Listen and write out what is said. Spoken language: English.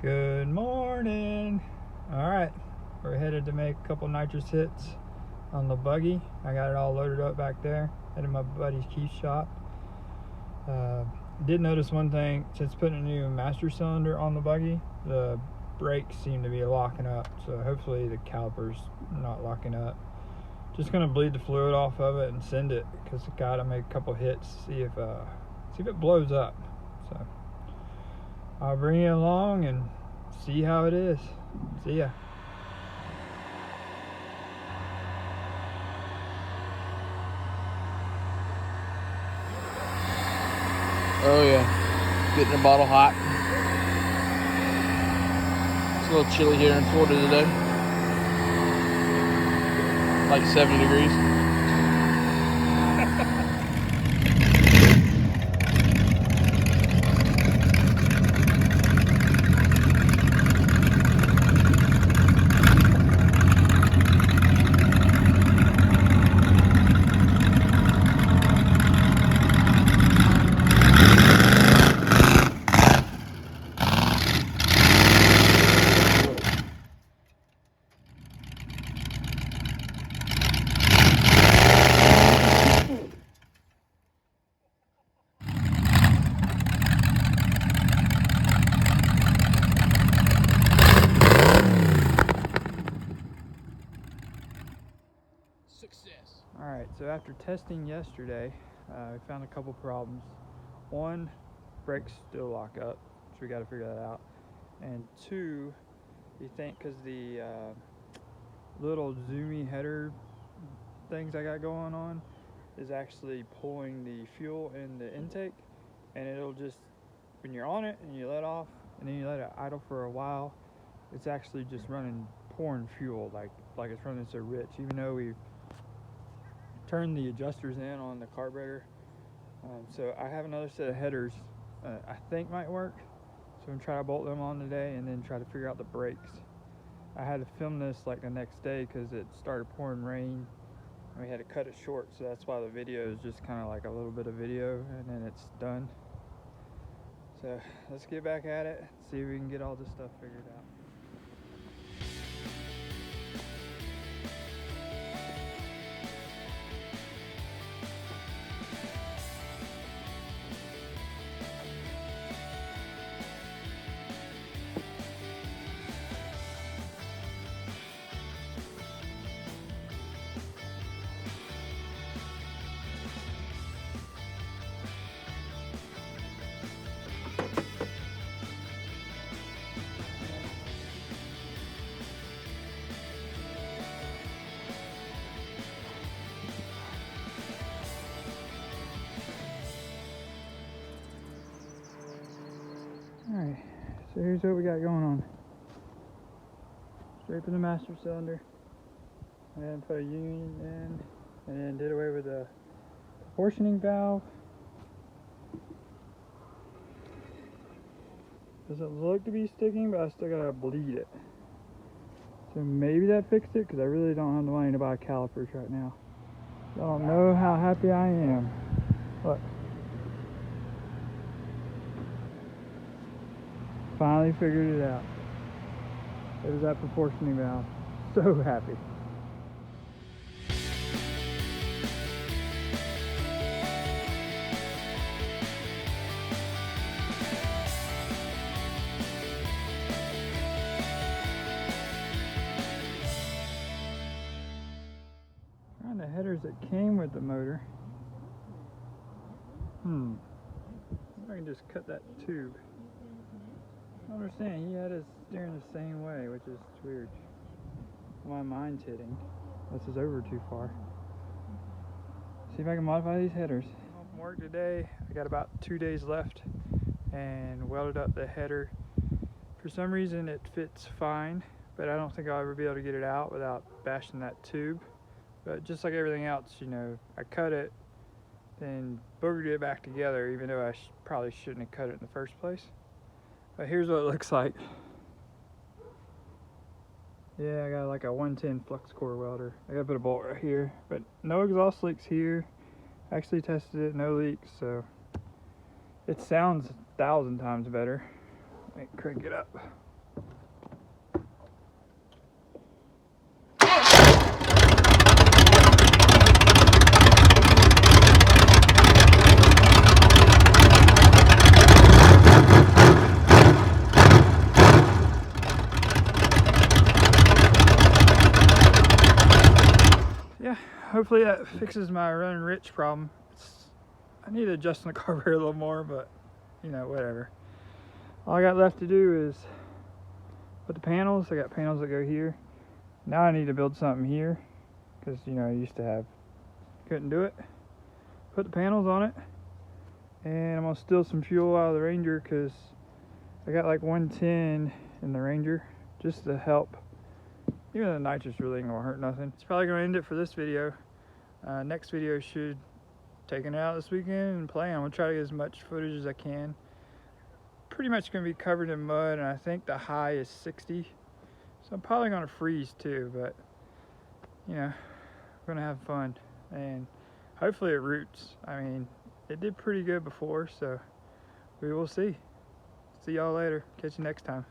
Good morning. All right, we're headed to make a couple nitrous hits on the buggy. I got it all loaded up back there, headed to my buddy's Keith's shop. Did notice one thing, since putting a new master cylinder on the buggy, the brakes seem to be locking up, so hopefully the caliper's not locking up. Just gonna bleed the fluid off of it and send it, because I gotta make a couple hits, see if it blows up. So I'll bring you along and see how it is. See ya. Oh yeah, getting the bottle hot. It's a little chilly here in Florida today. Like 70 degrees. Success. Alright, so after testing yesterday, we found a couple problems. One, brakes still lock up, so we got to figure that out. And two, you think because the little zoomy header things I got going on is actually pulling the fuel in the intake, and it'll just, when you're on it and you let off and then you let it idle for a while, it's actually just pouring fuel like it's running so rich, even though we've turned the adjusters in on the carburetor. So I have another set of headers I think might work, so I'm gonna try to bolt them on today and then try to figure out the brakes. I had to film this like the next day because it started pouring rain and we had to cut it short, so that's why the video is just kind of like a little bit of video and then it's done. So let's get back at it, see if we can get all this stuff figured out. Alright, so here's what we got going on. Straight from the master cylinder, and put a union in, and then did away with the proportioning valve. Doesn't look to be sticking, but I still gotta bleed it. So maybe that fixed it, because I really don't have the money to buy calipers right now. I don't know how happy I am. Look. Finally figured it out. It was that proportioning valve. So happy. Trying the headers that came with the motor. I can just cut that tube. I don't understand, he had his steering the same way, which is weird. Why mine's hitting? This is over too far. See if I can modify these headers. Home from work today, I got about 2 days left and welded up the header. For some reason it fits fine, but I don't think I'll ever be able to get it out without bashing that tube. But just like everything else, you know, I cut it, then boogered it back together, even though I probably shouldn't have cut it in the first place. But here's what it looks like. Yeah, I got like a 110 flux core welder. I gotta put a bolt right here, but no exhaust leaks here. Actually tested it, no leaks, so it sounds 1,000 times better. Let me crank it up. hopefully that fixes my running rich problem. I need to adjust the carburetor a little more, but you know, whatever. All I got left to do is put the panels. I got panels that go here. Now I need to build something here, because you know, I used to have, couldn't do it. Put the panels on it, and I'm gonna steal some fuel out of the Ranger, because I got like 110 in the Ranger, just to help. Even the nitrous really ain't gonna hurt nothing. It's probably gonna end it for this video. Next video should taking it out this weekend and playing. I'm gonna try to get as much footage as I can. Pretty much gonna be covered in mud, and I think the high is 60. So I'm probably gonna freeze too, but you know, we're gonna have fun, and hopefully it roots. I mean, it did pretty good before, so we will see. See y'all later. Catch you next time.